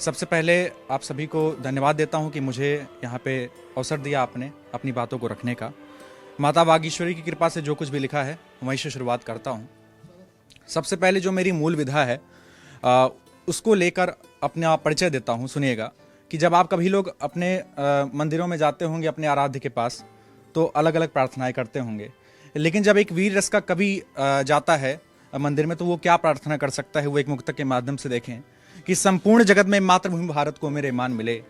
सबसे पहले आप सभी को धन्यवाद देता हूं कि मुझे यहाँ पे अवसर दिया आपने अपनी बातों को रखने का। माता वागीश्वरी की कृपा से जो कुछ भी लिखा है वहीं से शुरुआत करता हूं। सबसे पहले जो मेरी मूल विधा है उसको लेकर अपना परिचय देता हूं। सुनिएगा कि जब आप कभी लोग अपने मंदिरों में जाते होंगे अपने आराध्य के पास तो अलग अलग प्रार्थनाएं करते होंगे, लेकिन जब एक वीर रस का कवि जाता है मंदिर में तो वो क्या प्रार्थना कर सकता है, वो एक मुक्तक के माध्यम से देखें कि संपूर्ण जगत में मातृभूमि भारत को मेरे मान मिले,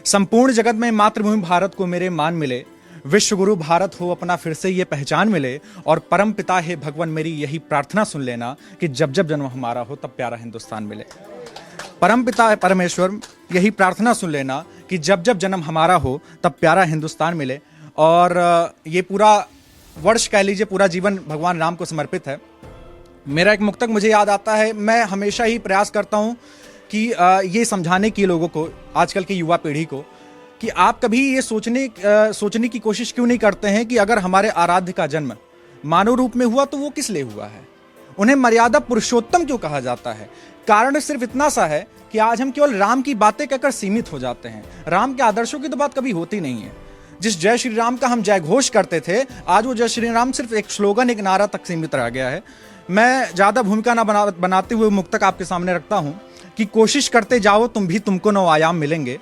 संपूर्ण जगत में मातृभूमि भारत को मेरे मान मिले, विश्व गुरु भारत हो अपना फिर से ये पहचान मिले, और परम पिता हे भगवान मेरी यही प्रार्थना सुन लेना कि जब जब जन्म हमारा हो तब प्यारा हिंदुस्तान मिले। परम पिता परमेश्वर यही प्रार्थना सुन लेना कि जब जब जन्म हमारा हो तब प्यारा हिंदुस्तान मिले। और ये पूरा वर्ष कह लीजिए, पूरा जीवन भगवान राम को समर्पित है। मेरा एक मुक्तक मुझे याद आता है, मैं हमेशा ही प्रयास करता हूँ कि ये समझाने की लोगों को, आजकल की युवा पीढ़ी को, कि आप कभी ये सोचने की कोशिश क्यों नहीं करते हैं कि अगर हमारे आराध्य का जन्म मानव रूप में हुआ तो वो किस लिए हुआ है, उन्हें मर्यादा पुरुषोत्तम क्यों कहा जाता है। कारण सिर्फ इतना सा है कि आज हम केवल राम की बातें कहकर सीमित हो जाते हैं, राम के आदर्शों की तो बात कभी होती नहीं है। जिस जय श्री राम का हम जय घोष करते थे, आज वो जय श्री राम सिर्फ एक स्लोगन, एक नारा तक सीमित रह गया है। मैं ज्यादा भूमिका ना बनाते हुए मुक्तक आपके सामने रखता हूं कि कोशिश करते जाओ तुम भी तुमको नौ आयाम मिलेंगे,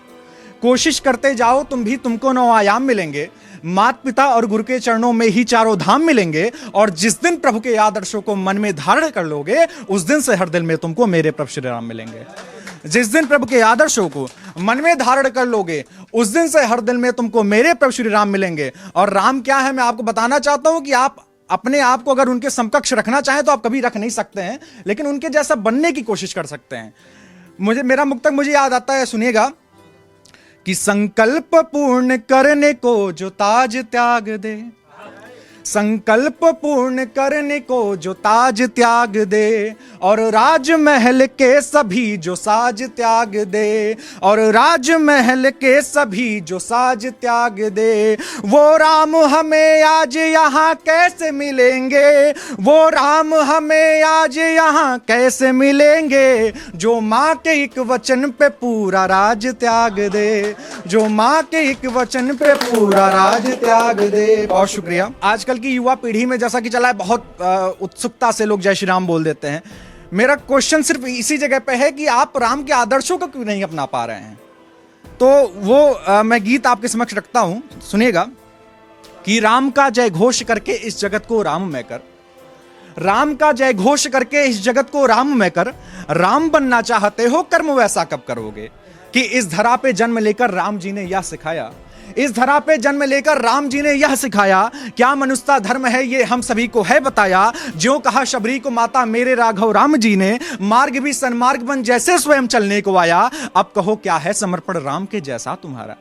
कोशिश करते जाओ तुम भी तुमको नौ आयाम मिलेंगे, माता पिता और गुरु के चरणों में ही चारों धाम मिलेंगे, और जिस दिन प्रभु के आदर्शों को मन में धारण कर लोगे उस दिन से हर दिल में तुमको मेरे प्रभु श्री राम मिलेंगे। जिस दिन प्रभु के आदर्शों को मन में धारण कर लोगे उस दिन से हर दिल में तुमको मेरे प्रभु श्री राम मिलेंगे। और राम क्या है मैं आपको बताना चाहता हूं कि आप अपने आप को अगर उनके समकक्ष रखना चाहें तो आप कभी रख नहीं सकते हैं, लेकिन उनके जैसा बनने की कोशिश कर सकते हैं। मेरा मुक्तक मुझे याद आता है, सुनिएगा कि संकल्प पूर्ण करने को जो ताज त्याग दे, संकल्प पूर्ण करने को जो ताज त्याग दे, और राजमहल के सभी जो साज त्याग दे, और राजमहल के सभी जो साज त्याग दे, वो राम हमें आज यहाँ कैसे मिलेंगे, वो राम हमें आज यहाँ कैसे मिलेंगे, जो माँ के एक वचन पे पूरा राज त्याग दे, जो माँ के एक वचन पे पूरा राज त्याग दे। बहुत शुक्रिया। आजकल की युवा पीढ़ी में जैसा कि चला है बहुत उत्सुकता से लोग जय श्री राम बोल देते हैं। मेरा क्वेश्चन सिर्फ इसी जगह पे है कि आप राम के आदर्शों को क्यों नहीं अपना पा रहे हैं। तो वो मैं गीत आपके समक्ष रखता हूं, सुनिएगा कि राम का जय घोष करके इस जगत को राममय कर, राम का जय घोष करके इस जगत को राममय कर, राम बनना चाहते हो कर्म वैसा कब करोगे। कि इस धरा पे जन्म लेकर राम जी ने यह सिखाया, इस धरा पे जन्म लेकर राम जी ने यह सिखाया, क्या मनुष्यता धर्म है ये हम सभी को है बताया, ज्यों कहा शबरी को माता मेरे राघव राम जी ने, मार्ग भी सन्मार्ग बन जैसे स्वयं चलने को आया। अब कहो क्या है समर्पण राम के जैसा तुम्हारा,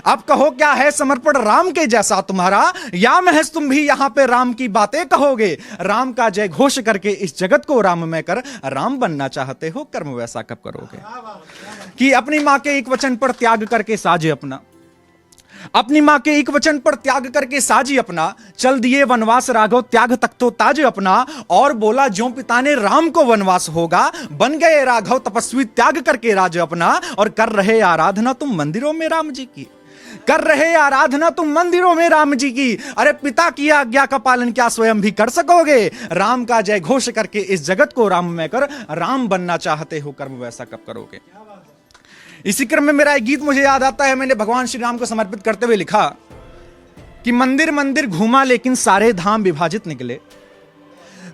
अब कहो क्या है समर्पण राम के जैसा तुम्हारा, या महज तुम भी यहां पे राम की बातें कहोगे, राम का जय घोष करके इस जगत को राममय कर, राम बनना चाहते हो कर्म वैसा कब करोगे। कि अपनी मां के एक वचन पर त्याग करके साजे अपना, अपनी मां के एक वचन पर त्याग करके साजी अपना, चल दिए वनवास राघव त्याग तक तो ताज अपना, और बोला ज्यों पिता ने राम को वनवास होगा, बन गए राघव तपस्वी त्याग करके राज अपना, और कर रहे आराधना तुम मंदिरों में राम जी की, कर रहे आराधना तुम मंदिरों में राम जी की। अरे पिता की आज्ञा का पालन क्या स्वयं भी कर सकोगे, राम का जय घोष करके इस जगत को राममय कर, राम बनना चाहते हो कर्म वैसा कब करोगे। इसी क्रम में मेरा एक गीत मुझे याद आता है, मैंने भगवान श्री राम को समर्पित करते हुए लिखा कि मंदिर मंदिर घूमा लेकिन सारे धाम विभाजित निकले,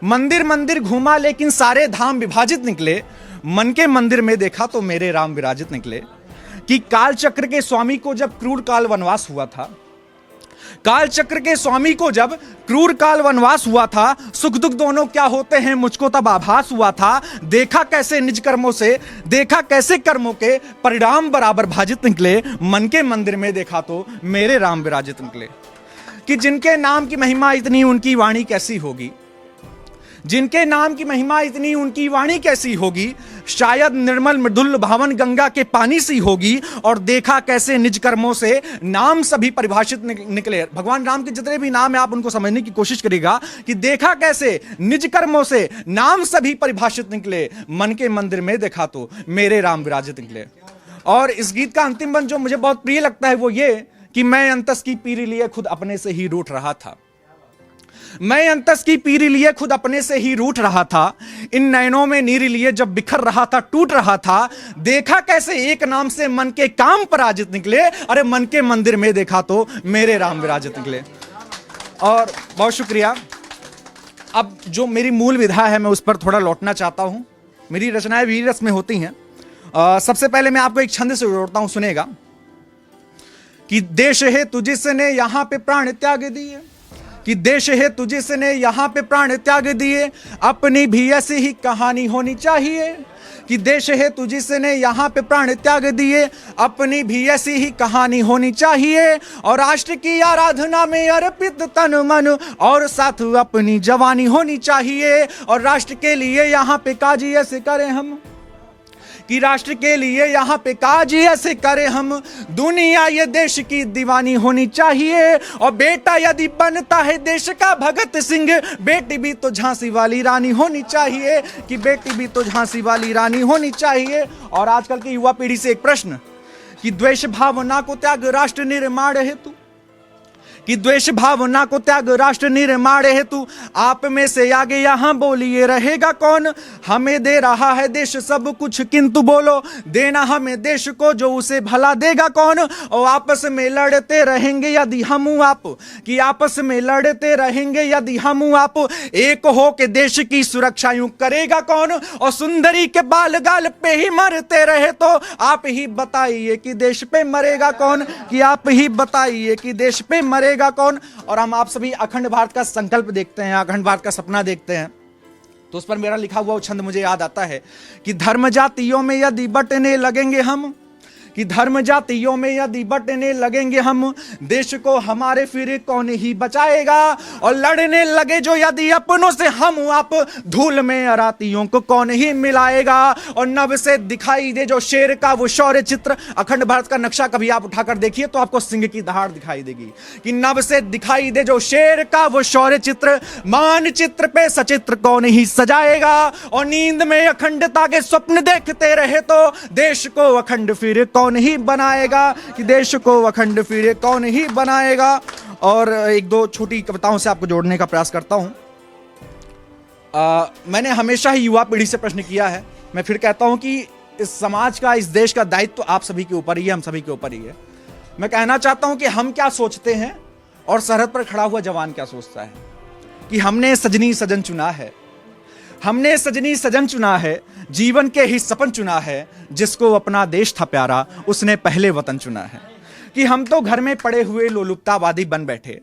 मंदिर मंदिर घूमा लेकिन सारे धाम विभाजित निकले, मन के मंदिर में देखा तो मेरे राम विराजित निकले। कि काल चक्र के स्वामी को जब क्रूर काल वनवास हुआ था, काल चक्र के स्वामी को जब क्रूर काल वनवास हुआ था, सुख दुख दोनों क्या होते हैं मुझको तब आभास हुआ था, देखा कैसे निज कर्मों से, देखा कैसे कर्मों के परिणाम बराबर भाजित निकले, मन के मंदिर में देखा तो मेरे राम विराजित निकले। कि जिनके नाम की महिमा इतनी उनकी वाणी कैसी होगी, जिनके नाम की महिमा इतनी उनकी वाणी कैसी होगी, शायद निर्मल मृदुल भावन गंगा के पानी सी होगी, और देखा कैसे निज कर्मों से नाम सभी परिभाषित निकले। भगवान राम के जितने भी नाम है आप उनको समझने की कोशिश करिएगा कि देखा कैसे निज कर्मों से नाम सभी परिभाषित निकले, मन के मंदिर में देखा तो मेरे राम विराजित निकले। और इस गीत का अंतिम बंद जो मुझे बहुत प्रिय लगता है वो ये कि मैं अंतस की पीरी लिए खुद अपने से ही रूठ रहा था। मैं अंतस की पीरी लिए खुद अपने से ही रूठ रहा था, इन नैनों में नीरी लिए जब बिखर रहा था, टूट रहा था, देखा कैसे एक नाम से मन के काम पराजित निकले, अरे मन के मंदिर में देखा तो मेरे राम विराजित निकले। और बहुत शुक्रिया। अब जो मेरी मूल विधा है मैं उस पर थोड़ा लौटना चाहता हूं। मेरी रचनाएं वीर रस में होती हैं। सबसे पहले मैं आपको एक छंद से जोड़ता हूं, सुनेगा कि देश है तुझिसने यहां पे प्राण त्याग दिए, कि देश है तुझिसने यहां पे प्राण त्याग दिए, अपनी भी ऐसी ही कहानी होनी चाहिए। कि देश है तुझिसने यहां पे प्राण त्याग दिए, अपनी भी ऐसी ही कहानी होनी चाहिए। और राष्ट्र की आराधना में अर्पित तन मन और साथ अपनी जवानी होनी चाहिए। और राष्ट्र के लिए यहां पे काज ऐसे करें हम, कि राष्ट्र के लिए यहाँ पे काज ऐसे करें हम, दुनिया ये देश की दीवानी होनी चाहिए। और बेटा यदि बनता है देश का भगत सिंह, बेटी भी तो झांसी वाली रानी होनी चाहिए, कि बेटी भी तो झांसी वाली रानी होनी चाहिए। और आजकल की युवा पीढ़ी से एक प्रश्न कि द्वेष भावना को त्याग राष्ट्र निर्माण हेतु, कि द्वेष भावना को त्याग राष्ट्र निर्माण हेतु, आप में से आगे यहां बोलिए रहेगा कौन। हमें दे रहा है देश सब कुछ किंतु बोलो, देना हमें देश को जो उसे भला देगा कौन। और आपस में लड़ते रहेंगे यदि हम आप, कि आपस में लड़ते रहेंगे यदि हम आप, एक हो के देश की सुरक्षा यूं करेगा कौन। और सुंदरी के बाल गाल पे ही मरते रहे तो आप ही बताइए कि देश पे मरेगा कौन, कि आप ही बताइए कि देश पे मरेगा कौन। और हम आप सभी अखंड भारत का संकल्प देखते हैं, अखंड भारत का सपना देखते हैं, तो उस पर मेरा लिखा हुआ छंद मुझे याद आता है कि धर्म जातियों में यदि बंटने लगेंगे हम, कि धर्म जातियों में यदि बंटने लगेंगे हम, देश को हमारे फिर कौन ही बचाएगा। और लड़ने लगे जो यदि अपनों से हम आप, धूल में अरातियों को कौन ही मिलाएगा। और नभ से दिखाई दे जो शेर का वो शौर्य चित्र, अखंड भारत का नक्शा कभी आप उठाकर देखिए तो आपको सिंह की दहाड़ दिखाई देगी। कि नभ से दिखाई दे जो शेर का वो शौर्य चित्र, मानचित्र पे सचित्र कौन ही सजाएगा। और नींद में अखंडता के स्वप्न देखते रहे तो देश को अखंड फिर कौन ही बनाएगा, कि देश को अखंड फिर कौन ही बनाएगा। और एक दो छोटी कविताओं से आपको जोड़ने का प्रयास करता हूं। मैंने हमेशा ही युवा पीढ़ी से प्रश्न किया है, मैं फिर कहता हूं कि इस समाज का, इस देश का दायित्व आप सभी के ऊपर ही है, हम सभी के ऊपर ही है। मैं कहना चाहता हूं कि हम क्या सोचते हैं और सरहद पर खड़ा हुआ जवान क्या सोचता है। कि हमने सजनी सजन चुना है, हमने सजनी सजन चुना है, जीवन के ही सपन चुना है, जिसको अपना देश था प्यारा उसने पहले वतन चुना है। कि हम तो घर में पड़े हुए लोलुपतावादी बन बैठे,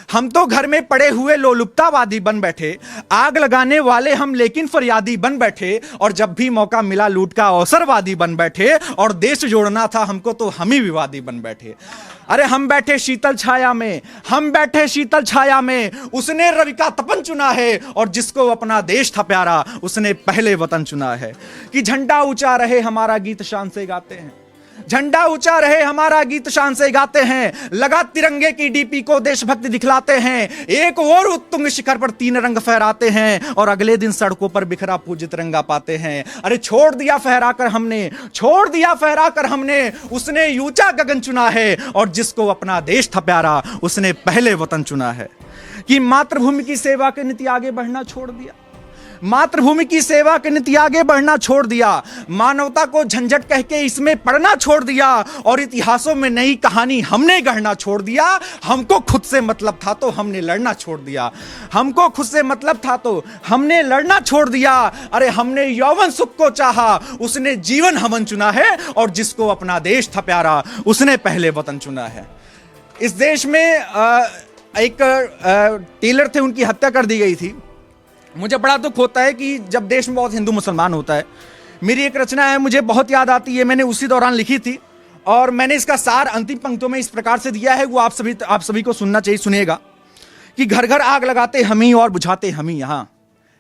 हम तो घर में पड़े हुए लोलुपतावादी बन बैठे, आग लगाने वाले हम लेकिन फरियादी बन बैठे। और जब भी मौका मिला लूट का अवसरवादी बन बैठे, और देश जोड़ना था हमको तो हम ही विवादी बन बैठे। अरे हम बैठे शीतल छाया में, हम बैठे शीतल छाया में, उसने रवि का तपन चुना है, और जिसको अपना देश था प्यारा उसने पहले वतन चुना है। कि झंडा ऊंचा रहे हमारा गीत शान से गाते हैं, झंडा ऊंचा रहे हमारा गीत शान से गाते हैं, लगा तिरंगे की डीपी को देशभक्ति दिखलाते हैं। एक और उत्तुंग शिखर पर 3 रंग फहराते हैं, और अगले दिन सड़कों पर बिखरा पूजित तिरंगा पाते हैं। अरे छोड़ दिया फहराकर हमने, छोड़ दिया फहराकर हमने, उसने ऊंचा गगन चुना है, और जिसको अपना देश था प्यारा उसने पहले वतन चुना है। कि मातृभूमि की सेवा की नीति आगे बढ़ना छोड़ दिया, मातृभूमि की सेवा की नीति आगे बढ़ना छोड़ दिया, मानवता को झंझट कह के इसमें पढ़ना छोड़ दिया, और इतिहासों में नई कहानी हमने गढ़ना छोड़ दिया। हमको खुद से मतलब था तो हमने लड़ना छोड़ दिया, हमको खुद से मतलब था तो हमने लड़ना छोड़ दिया। अरे हमने यौवन सुख को चाहा, उसने जीवन हवन चुना है, और जिसको अपना देश था प्यारा उसने पहले वतन चुना है। इस देश में एक टेलर थे, उनकी हत्या कर दी गई थी। मुझे बड़ा दुख होता है कि जब देश में बहुत हिंदू मुसलमान होता है। मेरी एक रचना है, मुझे बहुत याद आती है, मैंने उसी दौरान लिखी थी, और मैंने इसका सार अंतिम पंक्तियों में इस प्रकार से दिया है, वो आप सभी को सुनना चाहिए, सुनिएगा। कि घर घर आग लगाते हम ही और बुझाते हम ही यहाँ,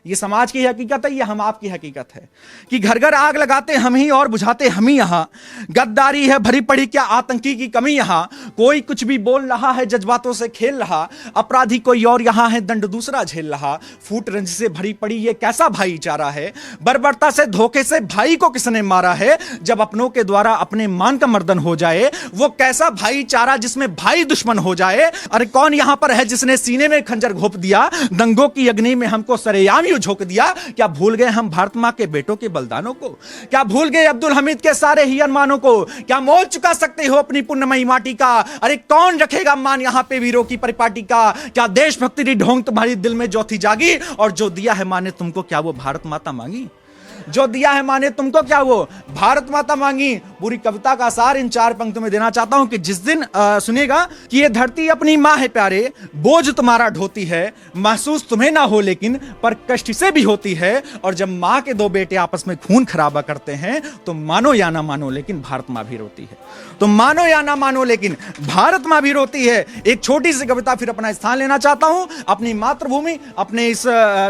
ये समाज की हकीकत है, ये हम आपकी हकीकत है कि घर घर आग लगाते हम ही और बुझाते हम ही। यहां गद्दारी है भरी पड़ी, क्या आतंकी की कमी। यहां कोई कुछ भी बोल रहा है, जज्बातों से खेल रहा, अपराधी कोई और यहां है, दंड दूसरा झेल रहा। फूट रंज से भरी पड़ी ये कैसा भाईचारा है, बर्बरता से धोखे से भाई को किसने मारा है। जब अपनों के द्वारा अपने मान का मर्दन हो जाए, वो कैसा भाईचारा जिसमें भाई दुश्मन हो जाए। अरे कौन यहां पर है जिसने सीने में खंजर घोंप दिया, दंगों की अग्नि में हमको सरेआम यूं झोंक दिया। क्या भूल गए हम भारत मां के बेटों के बलिदानों को, क्या भूल गए अब्दुल हमीद के सारे ही अरमानों को। क्या मोल चुका सकते हो अपनी पुण्यमयी माटी का। अरे कौन रखेगा मान यहां पे वीरों की परिपाटी का। क्या देशभक्ति की ढोंग तुम्हारी दिल में जो थी जागी, और जो दिया है माने तुमको क्या वो भारत माता मांगी। जो दिया है माने तुमको क्या वो भारत माता मांगी। पूरी कविता का सार इन 4 पंक्तियों में देना चाहता हूं कि जिस दिन सुनिएगा कि ये धरती अपनी मां है प्यारे, बोझ तुम्हारा ढोती है, महसूस तुम्हें ना हो लेकिन पर कष्ट से भी होती है। और जब मां के 2 बेटे आपस में खून खराबा करते हैं तो मानो या ना मानो लेकिन भारत मां भी रोती है। तो मानो या ना मानो लेकिन भारत मां भी रोती है। एक छोटी सी कविता फिर अपना स्थान लेना चाहता हूं, अपनी मातृभूमि, अपने इस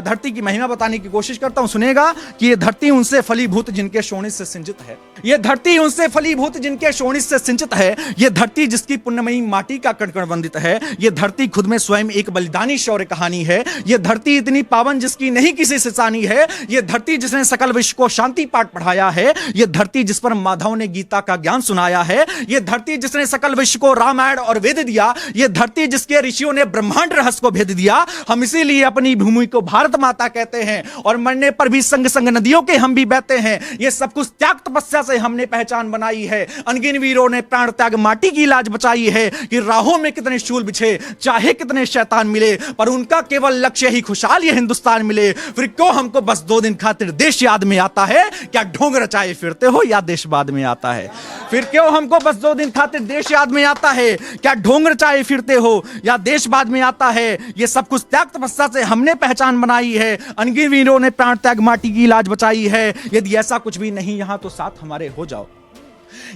धरती की महिमा बताने की कोशिश करता हूं। सुनिएगा कि ये धरती उनसे फलीभूत जिनके शोणित से सिंचित है। ये धरती उनसे फलीभूत जिनके शोणित से सिंचित है। ये धरती जिसकी पुण्यमयी माटी का कण कण वंदित है। ये धरती खुद में स्वयं एक बलिदानी शौर्य कहानी है। ये धरती इतनी पावन जिसकी नहीं किसी से सानी है। ये धरती जिसने सकल विश्व को शांति पाठ पढ़ाया है। ये धरती जिस पर माधव ने गीता का ज्ञान सुनाया है। ये धरती जिसने सकल विश्व को रामायण और वेद दिया। ये धरती जिसके ऋषियों ने ब्रह्मांड रहस्य को भेद दिया। हम इसीलिए अपनी भूमि को भारत माता कहते हैं, और मरने पर भी संग संग नदियों के हम भी बहते हैं। ये सब कुछ त्याग तपस्या से हमने पहचान बनाई है। अनगिन वीरों ने प्राण त्याग माटी की लाज बचाई है कि राहों में कितने शूल बिछे, चाहे कितने शैतान मिले, पर उनका केवल लक्ष्य ही खुशहाल ये हिंदुस्तान मिले। फिर क्यों हमको बस 2 दिन खातिर देश याद में आता है। क्या ढोंग रचाए फिरते हो या देश बाद में आता है। फिर क्यों हमको बस 2 दिन खातिर देश याद में आता है। क्या ढोंग रचाए फिरते हो या देश बाद में आता है। ये सब कुछ त्याग तपस्या से हमने पहचान बनाई है। अनगिन वीरों ने प्राण त्याग माटी की लाज बचाई है। यदि ऐसा कुछ भी नहीं यहां तो साथ हमारे हो जाओ।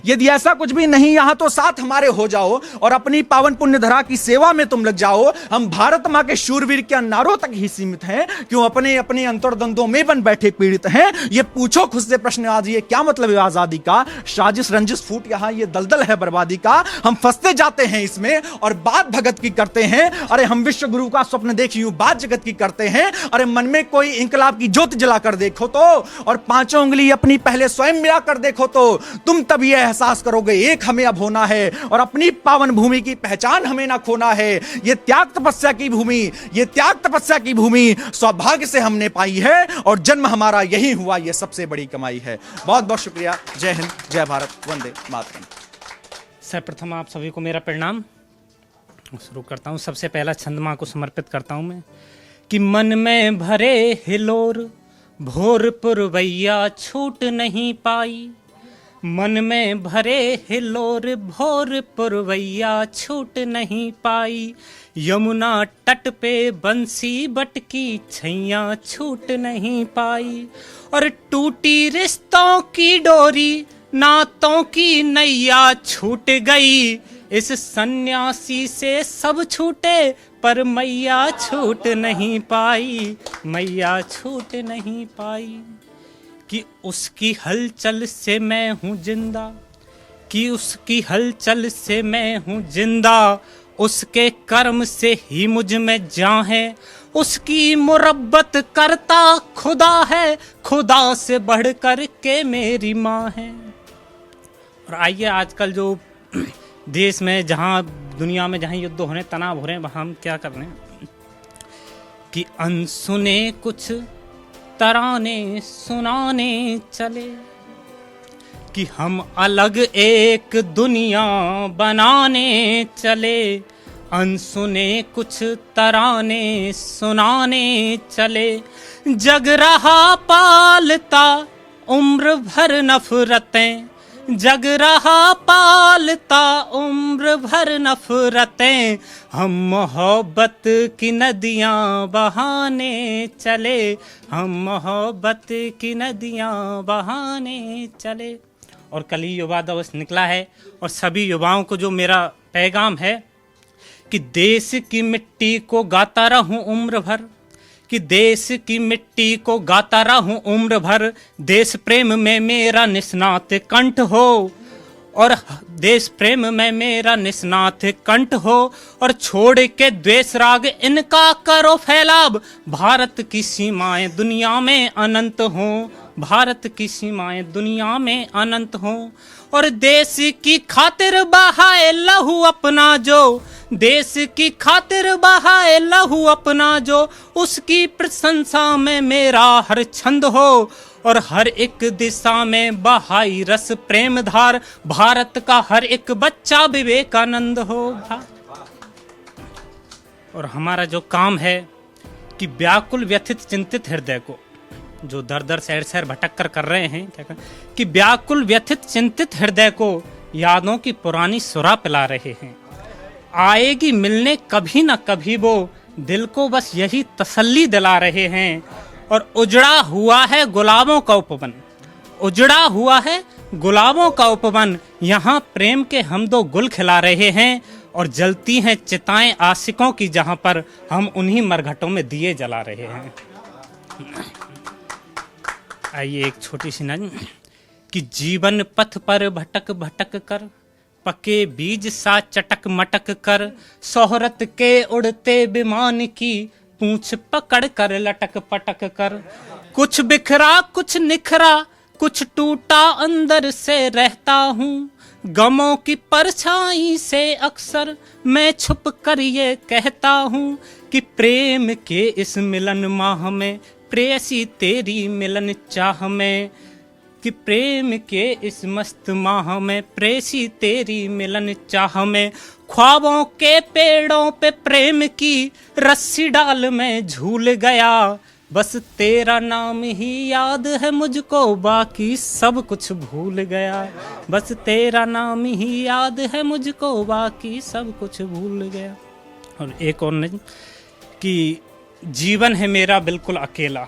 यदि ऐसा कुछ भी नहीं यहां तो साथ हमारे हो जाओ, और अपनी पावन पुण्य धरा की सेवा में तुम लग जाओ। हम भारत मां के शूरवीर के नारों तक ही सीमित हैं, क्यों अपने अपने अंतर्द्वंद्वों में बन बैठे पीड़ित हैं। ये पूछो खुद से प्रश्न आज, ये क्या मतलब है आजादी का। साजिश रंजिश फूट यहां ये दलदल है बर्बादी का। हम फंसते जाते हैं इसमें और बात भगत की करते हैं। अरे हम विश्व गुरु का स्वप्न देख यूं बात जगत की करते हैं। अरे मन में कोई इंकलाब की ज्योत जलाकर देखो तो, और 5 उंगली अपनी पहले स्वयं मिलाकर देखो तो तुम तब ये एहसास करोगे एक हमें अब होना है, और अपनी पावन भूमि की पहचान हमें ना खोना है। ये त्याग तपस्या की भूमि, ये त्याग तपस्या की भूमि सौभाग्य से हमने पाई है, और जन्म हमारा यही हुआ, ये सबसे बड़ी कमाई है। बहुत बहुत शुक्रिया। जय हिंद, जय भारत, वंदे मातरम। सर्वप्रथम आप सभी को मेरा प्रणाम। शुरू करता हूँ। सबसे पहला छंद माँ को समर्पित करता हूँ मैं, कि मन में भरे हिलोर भोर पुरवैया छूट नहीं पाई। मन में भरे हिलोर भोर पुरवैया छूट नहीं पाई। यमुना तट पे बंसी बटकी छैया छूट नहीं पाई। और टूटी रिश्तों की डोरी नातों की नैया छूट गई। इस सन्यासी से सब छूटे पर मैया छूट नहीं पाई। मैया छूट नहीं पाई। कि उसकी हलचल से मैं हूँ जिंदा, कि उसकी हलचल से मैं हूँ जिंदा। उसके कर्म से ही मुझ में जान है। उसकी मुरब्बत करता खुदा है, खुदा से बढ़ कर के मेरी माँ है। और आइए आजकल जो देश में, जहाँ दुनिया में जहाँ युद्ध हो रहे, तनाव हो रहे हैं, वहाँ हम क्या कर रहे हैं कि अनसुने कुछ तराने सुनाने चले। कि हम अलग एक दुनिया बनाने चले। अनसुने कुछ तराने सुनाने चले। जग रहा पालता उम्र भर नफरतें। जग रहा पालता उम्र भर नफरतें। हम मोहब्बत की नदियाँ बहाने चले। हम मोहब्बत की नदियाँ बहाने चले। और कल ही युवा दिवस निकला है, और सभी युवाओं को जो मेरा पैगाम है कि देश की मिट्टी को गाता रहूं उम्र भर। कि देश की मिट्टी को गाता रहूं उम्र भर, देश प्रेम में मेरा निस्नात कंठ हो, और देश प्रेम में मेरा निस्नात कंठ हो, और छोड़ के द्वेष राग इनका करो फैलाव, भारत की सीमाएं दुनिया में अनंत हो, भारत की सीमाएं दुनिया में अनंत हो, और देश की खातिर बहाए लहू अपना जो, देश की खातिर बहाए लहू अपना जो, उसकी प्रशंसा में मेरा हर छंद हो, और हर एक दिशा में बहाई रस प्रेम धार, भारत का हर एक बच्चा विवेकानंद हो। और हमारा जो काम है कि व्याकुल व्यथित चिंतित हृदय को, जो दर दर शहर शहर भटक कर रहे हैं, क्या कर, कि व्याकुल व्यथित चिंतित हृदय को यादों की पुरानी सुरा पिला रहे हैं। आएगी मिलने कभी ना कभी वो, दिल को बस यही तसल्ली दिला रहे हैं। और उजड़ा हुआ है गुलाबों का उपवन, उजड़ा हुआ है गुलाबों का उपवन, यहाँ प्रेम के हम दो गुल खिला रहे हैं, और जलती हैं चिताएं आशिकों की, जहाँ पर हम उन्हीं मरघटों में दिए जला रहे हैं। आइए एक छोटी सी नज़म कि जीवन पथ पर भटक भटक कर, पके बीज सा चटक मटक कर, शोहरत के उड़ते विमान की पूंछ पकड़ कर लटक पटक कर, कुछ बिखरा कुछ निखरा कुछ टूटा अंदर से रहता हूँ, गमों की परछाई से अक्सर मैं छुप कर ये कहता हूँ कि प्रेम के इस मिलन माह में प्रेयसी तेरी मिलन चाह में, कि प्रेम के इस मस्त माह में प्रेयसी तेरी मिलन चाह में, ख्वाबों के पेड़ों पे प्रेम की रस्सी डाल मैं झूल गया, बस तेरा नाम ही याद है मुझको बाकी सब कुछ भूल गया, बस तेरा नाम ही याद है मुझको बाकी सब कुछ भूल गया। और एक और नहीं कि जीवन है मेरा बिल्कुल अकेला,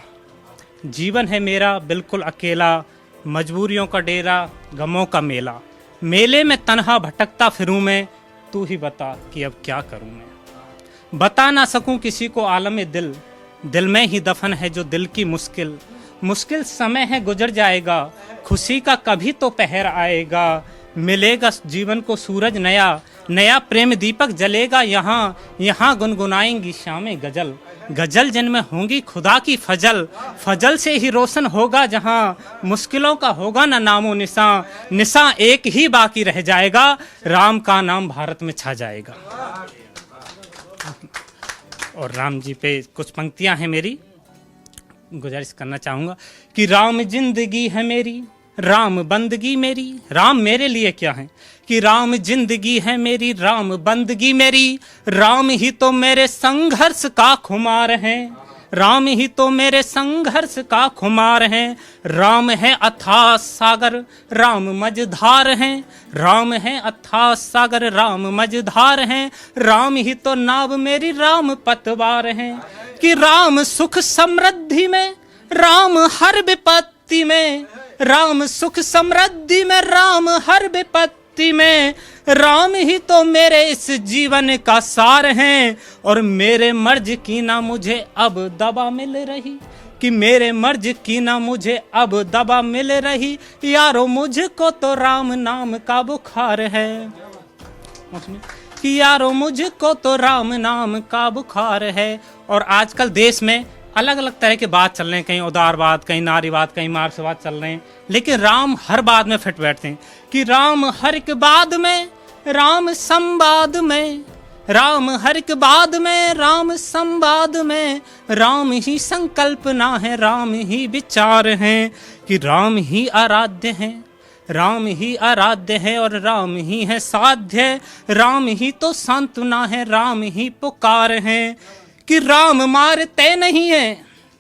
जीवन है मेरा बिल्कुल अकेला, मजबूरियों का डेरा गमों का मेला, मेले में तन्हा भटकता फिरूं मैं, तू ही बता कि अब क्या करूं मैं। बता ना सकूं किसी को आलम दिल, दिल में ही दफन है जो दिल की मुश्किल, मुश्किल समय है गुजर जाएगा, खुशी का कभी तो पहर आएगा, मिलेगा जीवन को सूरज नया, नया प्रेम दीपक जलेगा, यहाँ यहाँ गुनगुनाएंगी शामें गजल, गजल जिनमें होंगी खुदा की फजल, फजल से ही रोशन होगा जहाँ, मुश्किलों का होगा ना नामो निशां, निशां एक ही बाकी रह जाएगा, राम का नाम भारत में छा जाएगा। और राम जी पे कुछ पंक्तियां हैं मेरी, गुजारिश करना चाहूँगा कि राम जिंदगी है मेरी, राम बंदगी मेरी, राम मेरे लिए क्या है कि राम जिंदगी है मेरी, राम बंदगी मेरी, राम ही तो मेरे संघर्ष का खुमार है, राम ही तो मेरे संघर्ष का खुमार है, राम है अथाह सागर राम मझधार हैं, राम है अथाह सागर राम मझधार हैं, राम ही तो नाव मेरी राम पतवार हैं, कि राम सुख समृद्धि में राम हर विपत्ति में, राम सुख समृद्धि में राम हर विपत्ति में, राम ही तो मेरे इस जीवन का सार हैं, और मेरे मर्ज की ना मुझे अब दवा मिल रही, कि मेरे मर्ज की ना मुझे अब दवा मिल रही, यारो मुझको तो राम नाम का बुखार है, कि यारो मुझको तो राम नाम का बुखार है। और आजकल देश में अलग अलग तरह के बात चल रहे हैं, कहीं उदारवाद, कहीं नारीवाद, कहीं मार्क्सवाद चल रहे हैं, लेकिन राम हर बात में फिट बैठते हैं, कि राम हर एक बात में, राम संवाद में, राम हर एक बात में, राम संवाद में, राम ही संकल्पना है, राम ही विचार हैं, कि राम ही आराध्य हैं, राम ही आराध्य है, और राम ही है साध्य, राम ही तो सांत्वना है, राम ही पुकार है, कि राम मारते नहीं है,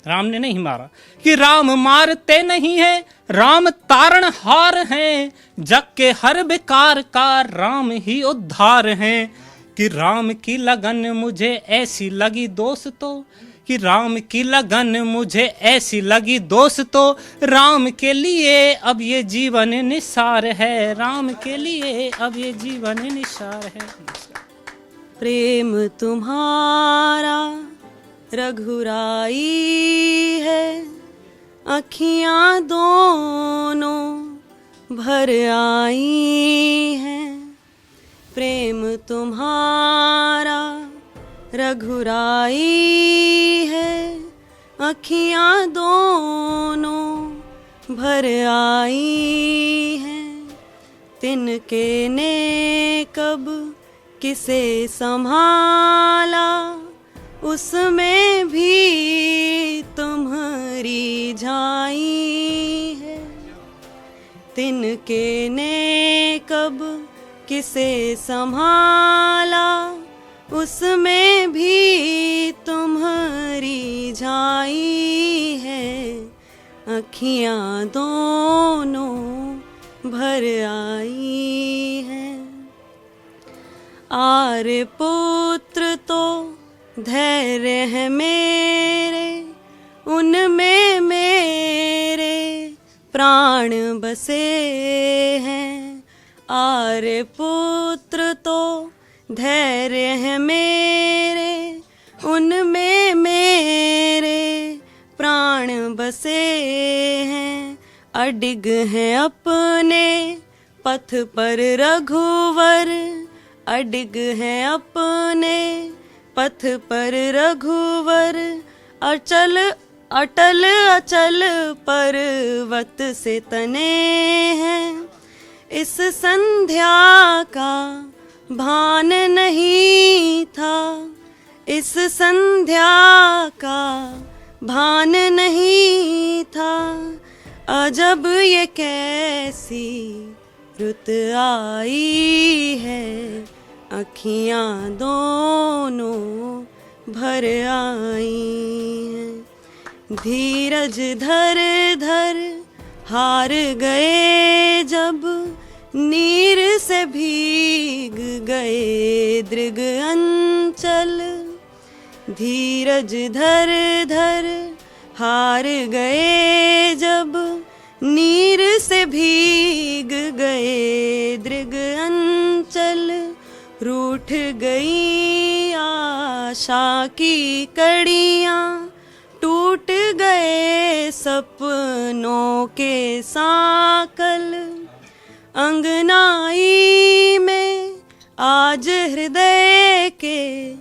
राम ने नहीं मारा, कि राम मारते नहीं है, राम तारणहार हैं, जग के हर विकार का राम ही उद्धार हैं, कि राम की लगन मुझे ऐसी लगी दोस्तों, कि राम की लगन मुझे ऐसी लगी दोस्तों, राम के लिए अब ये जीवन निसार है, राम के लिए अब ये जीवन निसार है। प्रेम तुम्हारा रघुराई है, अखियां दोनों भर आई हैं। प्रेम तुम्हारा रघुराई है, अखियां दोनों भर आई हैं। तिनके ने कब किसे संभाला, उसमें भी तुम्हारी झाई है। तिनके ने कब किसे संभाला, उसमें भी तुम्हारी झाई है। अखियां दोनों भर आई हैं। आर्य पुत्र तो धैर्य है मेरे, उनमें मेरे प्राण बसे हैं। आर्य पुत्र तो धैर्य है मेरे, उनमें मेरे प्राण बसे हैं। अडिग हैं अपने पथ पर रघुवर, अडिग हैं अपने पथ पर रघुवर। अचल अटल अचल पर्वत से तने हैं। इस संध्या का भान नहीं था, इस संध्या का भान नहीं था। अजब ये कैसी रुत आई है, अखियां दोनों भर आई हैं। धीरज धर धर हार गए जब, नीर से भीग गए दृग अंचल। धीरज धर धर हार गए जब, नीर से भीग गए दृग अंचल। रूठ गई आशा की कड़ियाँ, टूट गए सपनों के साकल। अंगनाई में आज हृदय के,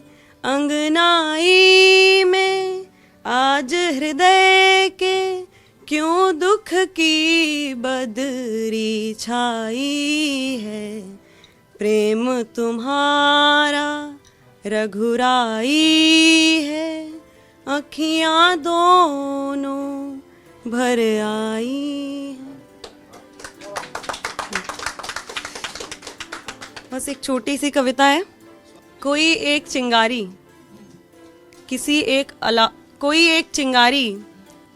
अंगनाई में आज हृदय के, क्यों दुख की बदरी छाई है। प्रेम तुम्हारा रघुराई है, अखियां दोनों भर आई हैं। बस एक छोटी सी कविता है। कोई एक चिंगारी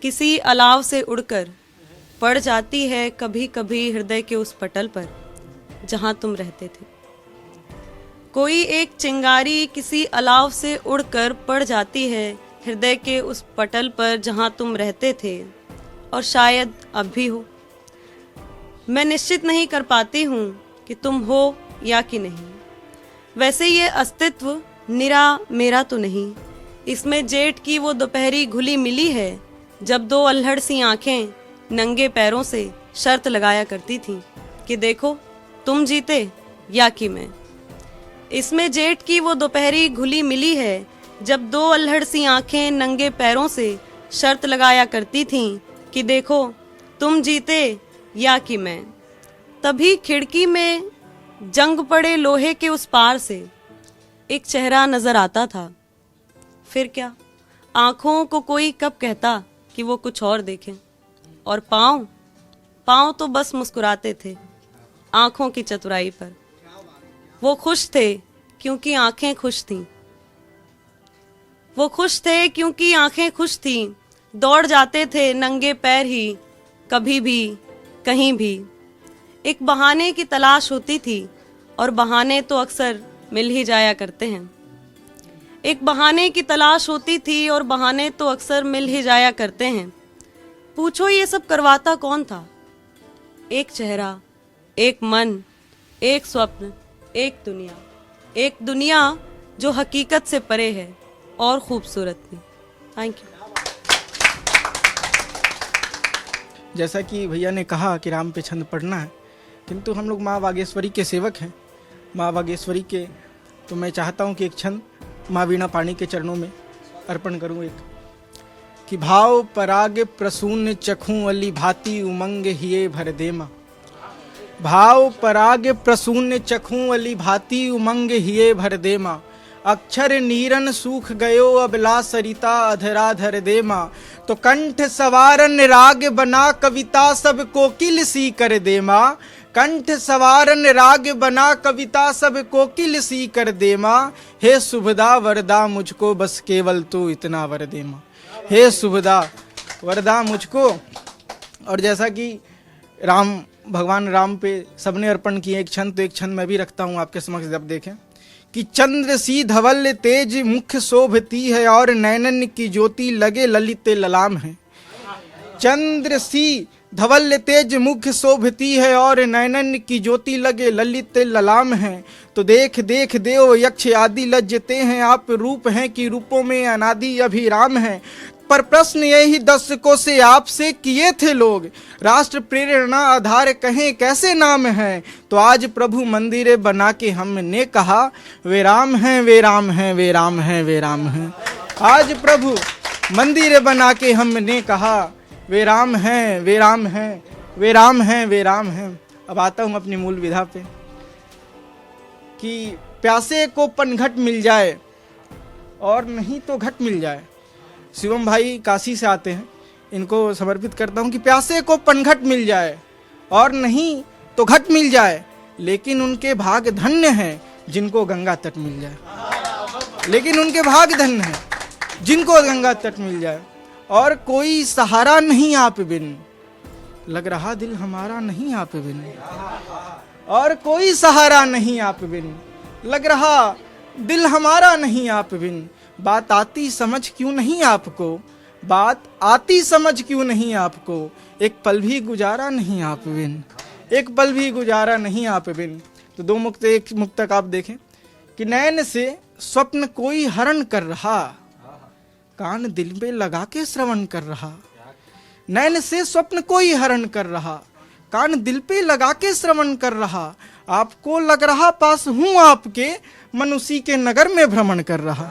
किसी अलाव से उड़कर पड़ जाती है कभी कभी हृदय के उस पटल पर जहां तुम रहते थे। कोई एक चिंगारी किसी अलाव से उड़कर पड़ जाती है हृदय के उस पटल पर जहां तुम रहते थे, और शायद अब भी हो। मैं निश्चित नहीं कर पाती हूँ कि तुम हो या कि नहीं। वैसे ये अस्तित्व निरा मेरा तो नहीं। इसमें जेठ की वो दोपहरी घुली मिली है, जब दो अल्हड़ सी आंखें नंगे पैरों से शर्त लगाया करती थीं कि देखो तुम जीते या कि मैं। इसमें जेठ की वो दोपहरी घुली मिली है, जब दो अल्हड़ सी आंखें नंगे पैरों से शर्त लगाया करती थीं कि देखो तुम जीते या कि मैं। तभी खिड़की में जंग पड़े लोहे के उस पार से एक चेहरा नजर आता था। फिर क्या, आंखों को कोई कब कहता कि वो कुछ और देखें। और पाँव तो बस मुस्कुराते थे आंखों की चतुराई पर। वो खुश थे क्योंकि आंखें खुश थीं। वो खुश थे क्योंकि आंखें खुश थीं। दौड़ जाते थे नंगे पैर ही, कभी भी कहीं भी। एक बहाने की तलाश होती थी, और बहाने तो अक्सर मिल ही जाया करते हैं। एक बहाने की तलाश होती थी और बहाने तो अक्सर मिल ही जाया करते हैं। पूछो ये सब करवाता कौन था? एक चेहरा, एक मन, एक स्वप्न, एक दुनिया जो हकीकत से परे है और खूबसूरत भी। Thank you. जैसा कि भैया ने कहा कि राम पे छंद पढ़ना है, किंतु हम लोग माँ बागेश्वरी के सेवक हैं, माँ बागेश्वरी के, तो मैं चाहता हूँ कि एक छंद माँ वीणा पाणी के चरणों में अर्पण करूँ एक, कि भाव पराग प्रसून चखूं अली भांति उमंग हिये भर देमा। भाव पराग प्रसून चखूं अली भांति उमंग हिये भर देमा। अक्षर नीरन सूख गयो अबला सरिता अधराधर देमा। तो कंठ सवारन राग बना कविता सब कोकिल सी कर देमा। कंठ सवारन राग बना कविता सब कोकिल सी कर देमा। हे सुभदा वरदा मुझको बस केवल तू इतना वर देमा। हे सुभदा वरदा मुझको। और जैसा कि राम, भगवान राम पे सबने अर्पण किए एक छंद, तो एक छंद मैं भी रखता हूँ आपके समक्ष, जब देखें कि चंद्र सी धवल तेज मुख शोभती है और नैनन की ज्योति लगे ललित ललाम है। चंद्र सी धवल तेज मुख शोभती है और नैनन की ज्योति लगे ललित ललाम है। तो देख देख देव यक्ष आदि लज्जते हैं, आप रूप हैं कि रूपों में अनादि अभिराम है। पर प्रश्न यही दर्शकों से आपसे किए थे लोग, राष्ट्र प्रेरणा आधार कहें कैसे नाम है। तो आज प्रभु मंदिर बना के हमने कहा, वे राम हैं वे राम हैं वे राम हैं वे राम हैं। आज प्रभु मंदिर बना के हमने कहा, वे राम हैं वे राम हैं वे राम हैं वे राम हैं। अब आता हूँ अपनी मूल विधा पे, कि प्यासे को पनघट मिल जाए और नहीं तो घट मिल जाए। शिवम भाई काशी से आते हैं, इनको समर्पित करता हूँ कि प्यासे को पनघट मिल जाए और नहीं तो घट मिल जाए, लेकिन उनके भाग धन्य हैं जिनको गंगा तट मिल जाए। लेकिन उनके भाग धन्य हैं जिनको गंगा तट मिल जाए। और कोई सहारा नहीं आप बिन, लग रहा दिल हमारा नहीं आप बिन। और कोई सहारा नहीं आप बिन, लग रहा दिल हमारा नहीं आप बिन। बात आती समझ क्यों नहीं आपको, बात आती समझ क्यों नहीं आपको। एक पल भी गुजारा नहीं आप बिन, एक पल भी गुजारा नहीं आप बिन। तो दो मुक्त, एक मुक्तक आप देखें कि नैन से स्वप्न कोई हरण कर रहा, कान दिल पे लगा के श्रवण कर रहा। नैन से स्वप्न कोई हरण कर रहा, कान दिल पे लगा के श्रवण कर रहा। आपको लग रहा पास हूं आपके, मन उसी के नगर में भ्रमण कर रहा।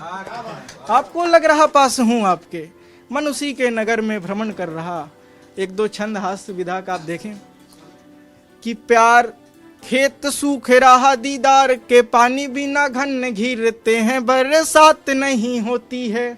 आपको लग रहा पास हूं आपके, मन उसी के नगर में भ्रमण कर रहा। एक दो छंद हास्य विधा का आप देखें कि प्यार खेत सूख रहा दीदार के पानी बिना घन घिरते हैं बरसात नहीं होती है।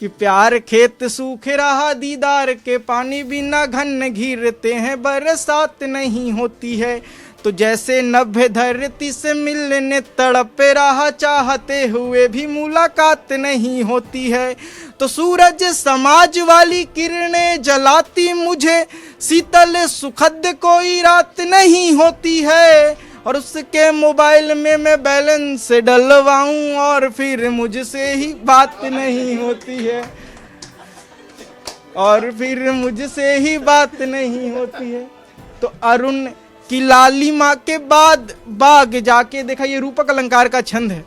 कि प्यार खेत सूख रहा दीदार के पानी बिना घन घिरते हैं बरसात नहीं होती है। तो जैसे नभ्य धरती से मिलने तड़प रहा चाहते हुए भी मुलाकात नहीं होती है। तो सूरज समाज वाली किरणें जलाती मुझे, शीतल सुखद कोई रात नहीं होती है। और उसके मोबाइल में मैं बैलेंस डलवाऊं और फिर मुझसे ही बात नहीं होती है। और फिर मुझसे ही बात नहीं होती है। तो अरुण की लालिमा के बाद बाग जाके देखा, ये रूपक अलंकार का छंद है।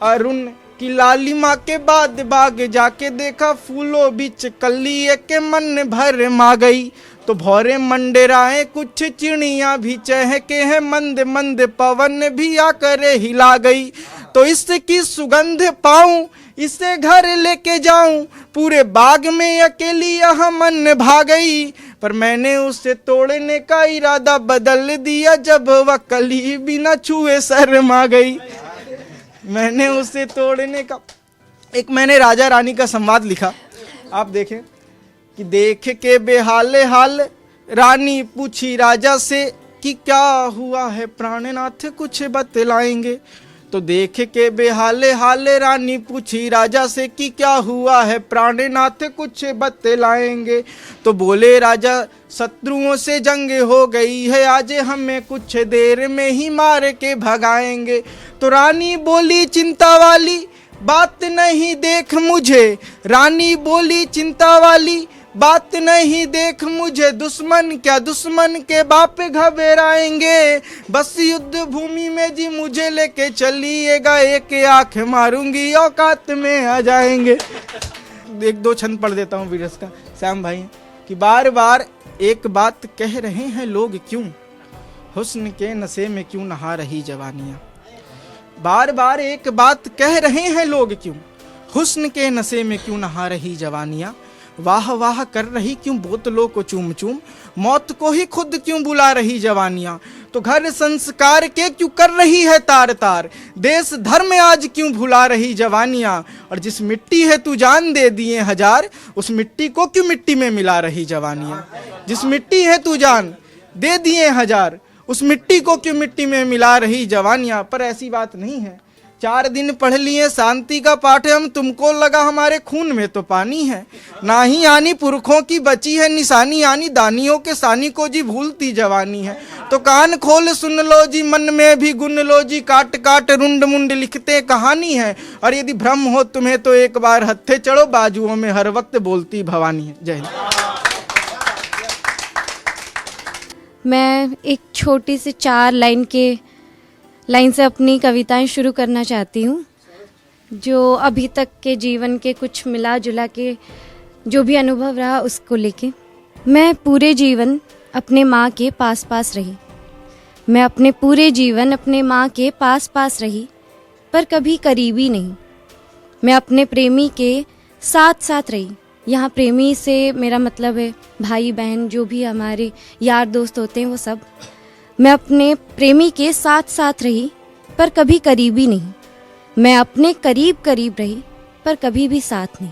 अरुण की लालिमा के बाद बाग जाके देखा, फूलों बीच कली के मन भर मा गई। तो भौरे मंडराए कुछ चिड़िया भी चहके हैं, मंद मंद पवन भी आकर हिला गई। तो इसकी सुगंध पाऊं इसे घर लेके जाऊं, पूरे बाग में अकेली यहाँ मन भा गई। पर मैंने उसे तोड़ने का इरादा बदल दिया जब वह कली बिना छुए शर्मा गई। मैंने उसे तोड़ने का, एक मैंने राजा रानी का संवाद लिखा, आप देखें कि देख के बेहाले हाल रानी पूछी राजा से कि क्या हुआ है प्राणनाथ कुछ बतलाएंगे। तो देख के बेहाले हाल रानी पूछी राजा से कि क्या हुआ है प्राणनाथ कुछ बतलाएंगे। तो बोले राजा शत्रुओं से जंग हो गई है, आज हमें कुछ देर में ही मार के भगाएंगे। तो रानी बोली चिंता वाली बात नहीं देख मुझे, रानी बोली चिंता वाली बात नहीं देख मुझे, दुश्मन क्या दुश्मन के बाप घबराएंगे। बस युद्ध भूमि में जी मुझे लेके चलिएगा, एक आंख मारूंगी औकात में आ जाएंगे। एक दो छंद पढ़ देता हूँ वीरस का, श्याम भाई, कि बार बार एक बात कह रहे हैं लोग क्यों, हुस्न के नशे में क्यों नहा रही जवानियाँ। बार बार एक बात कह रहे हैं लोग क्यों, हुस्न के नशे में क्यों नहा रही जवानियाँ। वाह वाह कर रही क्यों बोतलों को चूम चूम, मौत को ही खुद क्यों बुला रही जवानियाँ। तो घर संस्कार के क्यों कर रही है तार तार, देश धर्म आज क्यों भुला रही जवानियाँ। और जिस मिट्टी है तू जान दे दिए हजार, उस मिट्टी को क्यों मिट्टी में मिला रही जवानियाँ। जिस मिट्टी है तू जान दे दिए हजार, उस मिट्टी को क्यों मिट्टी में मिला रही जवानियाँ। पर ऐसी बात नहीं है, 4 दिन पढ़ लिए शांति का पाठ हम, तुमको लगा हमारे खून में तो पानी है। ना ही आनी पुरखों की बची है निशानी, यानी दानियों के सानी को जी भूलती जवानी है। तो कान खोल सुन लो जी, मन में भी गुन लो जी, काट काट रुंड मुंड लिखते कहानी है। और यदि भ्रम हो तुम्हें तो एक बार हत्थे चढ़ो, बाजुओं में हर वक्त बोलती भवानी है। जय हिंद। मैं एक छोटी सी 4 लाइन से अपनी कविताएं शुरू करना चाहती हूँ, जो अभी तक के जीवन के कुछ मिला जुला के जो भी अनुभव रहा उसको लेके। मैं पूरे जीवन अपने माँ के पास पास रही, मैं अपने पूरे जीवन अपने माँ के पास पास रही, पर कभी करीबी नहीं। मैं अपने प्रेमी के साथ साथ रही। यहाँ प्रेमी से मेरा मतलब है भाई बहन, जो भी हमारे यार दोस्त होते हैं वो सब। मैं अपने प्रेमी के साथ साथ रही, पर कभी करीबी नहीं। मैं अपने करीब करीब रही, पर कभी भी साथ नहीं।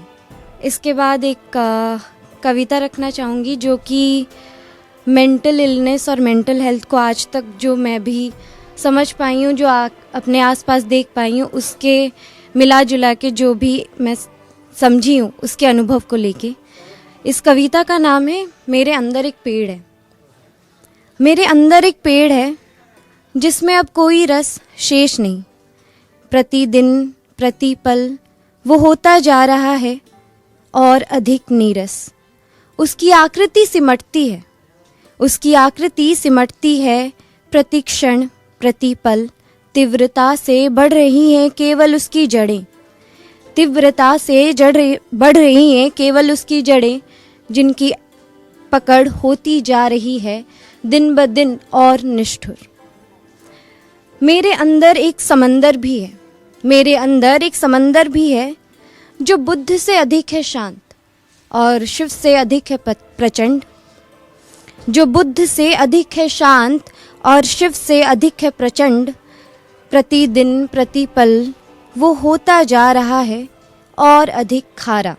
इसके बाद एक कविता रखना चाहूँगी जो कि मेंटल इलनेस और मेंटल हेल्थ को आज तक जो मैं भी समझ पाई हूँ, जो अपने आसपास देख पाई हूँ, उसके मिला जुला के जो भी मैं समझी हूँ उसके अनुभव को लेके। इस कविता का नाम है मेरे अंदर एक पेड़ है। मेरे अंदर एक पेड़ है जिसमें अब कोई रस शेष नहीं। प्रतिदिन प्रतिपल वो होता जा रहा है और अधिक नीरस। उसकी आकृति सिमटती है, उसकी आकृति सिमटती है, प्रति क्षण प्रतिपल तीव्रता से बढ़ रही हैं केवल उसकी जड़ें। तीव्रता से बढ़ रही हैं केवल उसकी जड़ें, जिनकी पकड़ होती जा रही है दिन ब दिन और निष्ठुर। मेरे अंदर एक समंदर भी है, मेरे अंदर एक समंदर भी है, जो बुद्ध से अधिक है शांत और शिव से अधिक है प्रचंड। जो बुद्ध से अधिक है शांत और शिव से अधिक है प्रचंड। प्रतिदिन प्रतिपल वो होता जा रहा है और अधिक खारा।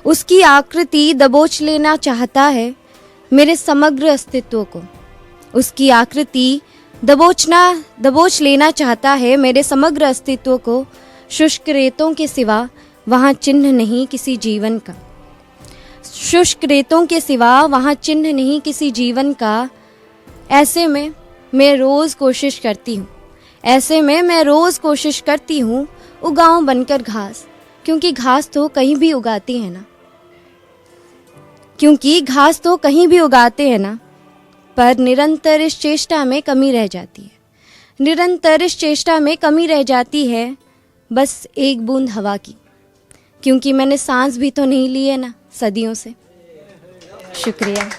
उसकी आकृति दबोच लेना चाहता है मेरे समग्र अस्तित्व को। उसकी आकृति दबोच लेना चाहता है मेरे समग्र अस्तित्व को। शुष्क रेतों के सिवा वहाँ चिन्ह नहीं किसी जीवन का। शुष्क रेतों के सिवा वहाँ चिन्ह नहीं किसी जीवन का। ऐसे में मैं रोज़ कोशिश करती हूँ, ऐसे में मैं रोज़ कोशिश करती हूँ उगाऊं बनकर घास, क्योंकि घास तो कहीं भी उगाती है ना, क्योंकि घास तो कहीं भी उगाते हैं ना। पर निरंतर इस चेष्टा में कमी रह जाती है, निरंतर इस चेष्टा में कमी रह जाती है बस एक बूंद हवा की, क्योंकि मैंने सांस भी तो नहीं ली है ना सदियों से। शुक्रिया।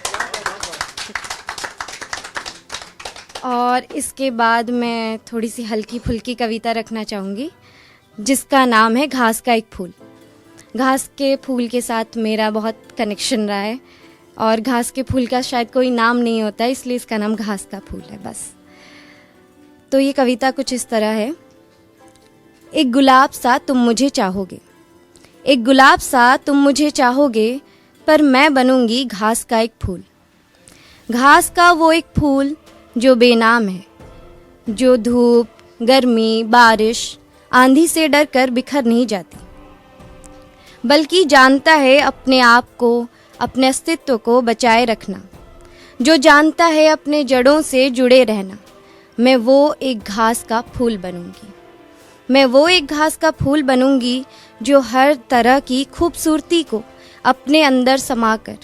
और इसके बाद मैं थोड़ी सी हल्की फुल्की कविता रखना चाहूँगी जिसका नाम है घास का एक फूल। घास के फूल के साथ मेरा बहुत कनेक्शन रहा है और घास के फूल का शायद कोई नाम नहीं होता, इसलिए इसका नाम घास का फूल है बस। तो ये कविता कुछ इस तरह है। एक गुलाब सा तुम मुझे चाहोगे, एक गुलाब सा तुम मुझे चाहोगे, पर मैं बनूंगी घास का एक फूल। घास का वो एक फूल जो बेनाम है, जो धूप, गर्मी, बारिश, आंधी से डर कर बिखर नहीं जाती, बल्कि जानता है अपने आप को, अपने अस्तित्व को बचाए रखना, जो जानता है अपने जड़ों से जुड़े रहना। मैं वो एक घास का फूल बनूंगी, मैं वो एक घास का फूल बनूंगी जो हर तरह की खूबसूरती को अपने अंदर समाकर,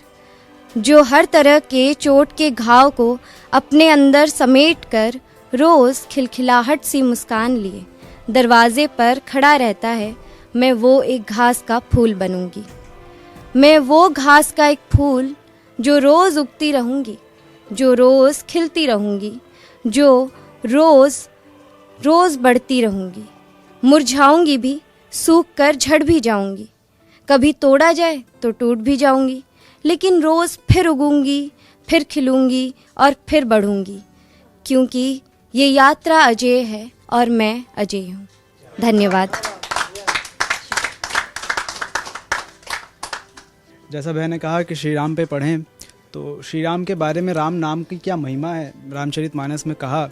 जो हर तरह के चोट के घाव को अपने अंदर समेट कर रोज़ खिलखिलाहट सी मुस्कान लिए दरवाजे पर खड़ा रहता है, मैं वो एक घास का फूल बनूंगी। मैं वो घास का एक फूल जो रोज़ उगती रहूंगी, जो रोज़ खिलती रहूंगी, जो रोज़ रोज़ बढ़ती रहूंगी। मुरझाऊंगी भी, सूख कर झड़ भी जाऊंगी, कभी तोड़ा जाए तो टूट भी जाऊंगी, लेकिन रोज़ फिर उगूंगी, फिर खिलूंगी और फिर बढ़ूंगी, क्योंकि ये यात्रा अजय है और मैं अजय हूँ। धन्यवाद। जैसा बहन ने कहा कि श्री राम पे पढ़ें, तो श्री राम के बारे में राम नाम की क्या महिमा है। रामचरितमानस में कहा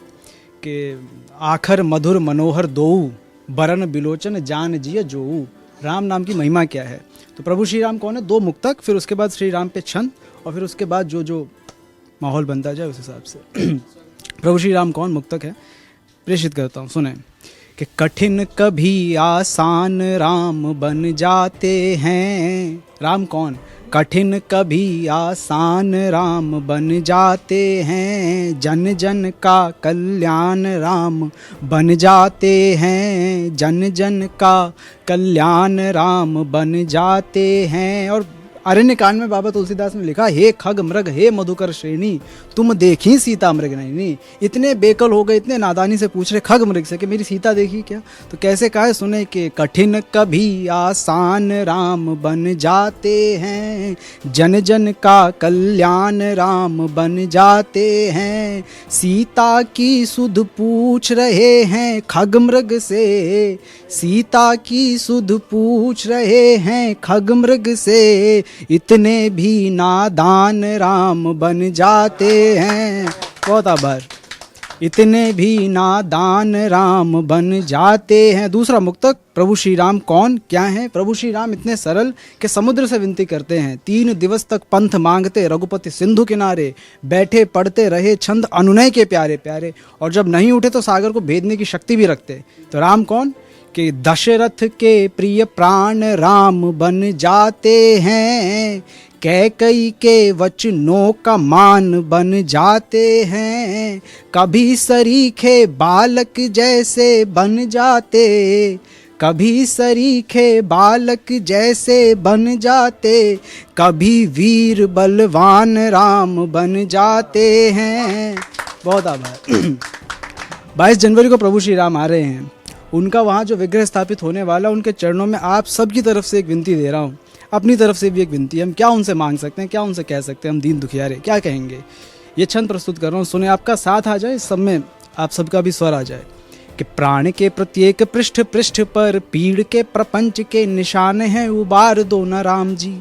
कि आखर मधुर मनोहर दोऊ, बरन बिलोचन जान जिय जोऊ। राम नाम की महिमा क्या है? तो प्रभु श्री राम कौन है? 2 मुक्तक, फिर उसके बाद श्री राम पे छंद, और फिर उसके बाद जो जो माहौल बनता जाए उस हिसाब से। प्रभु श्री राम कौन? मुक्तक है, प्रेषित करता हूँ, सुने कि कठिन कभी आसान राम बन जाते हैं। राम कौन? कठिन कभी आसान राम बन जाते हैं, जन जन का कल्याण राम बन जाते हैं, जन जन का कल्याण राम बन जाते हैं। और अरण्य कांड में बाबा तुलसीदास ने लिखा, हे खग मृग हे मधुकर श्रेणी, तुम देखी सीता मृग नहीं। इतने बेकल हो गए, इतने नादानी से पूछ रहे खग मृग से कि मेरी सीता देखी क्या? तो कैसे कहा है, सुने कि कठिन कभी आसान राम बन जाते हैं, जन जन का कल्याण राम बन जाते हैं। सीता की सुध पूछ रहे हैं खग मृग से, सीता की सुध पूछ रहे हैं खग मृग से, इतने भी नादान राम बन जाते हैं। बहुत आभार। इतने भी नादान राम बन जाते हैं। दूसरा मुक्तक, प्रभु श्री राम कौन क्या हैं? प्रभु श्री राम इतने सरल कि समुद्र से विनती करते हैं। 3 दिवस तक पंथ मांगते रघुपति सिंधु किनारे, बैठे पढ़ते रहे छंद अनुनय के प्यारे प्यारे, और जब नहीं उठे तो सागर को भेदने की शक्ति भी रखते। तो राम कौन? कि दशरथ के प्रिय प्राण राम बन जाते हैं, कैकई के वचनों का मान बन जाते हैं, कभी सरीखे बालक जैसे बन जाते, कभी सरीखे बालक जैसे बन जाते, कभी वीर बलवान राम बन जाते हैं। बहुत आभार। 22 जनवरी को प्रभु श्री राम आ रहे हैं। उनका वहाँ जो विग्रह स्थापित होने वाला, उनके चरणों में आप सबकी तरफ से एक विनती दे रहा हूँ, अपनी तरफ से भी एक विनती। हम क्या उनसे मांग सकते हैं, क्या उनसे कह सकते हैं? हम दीन दुखियारे क्या कहेंगे? ये छंद प्रस्तुत कर रहा हूँ, सुने। आपका साथ आ जाए, इस सब में आप सबका भी स्वर आ जाए। कि प्राण के प्रत्येक पृष्ठ पृष्ठ पर पीड़ के प्रपंच के निशान हैं, उबार दो न राम जी।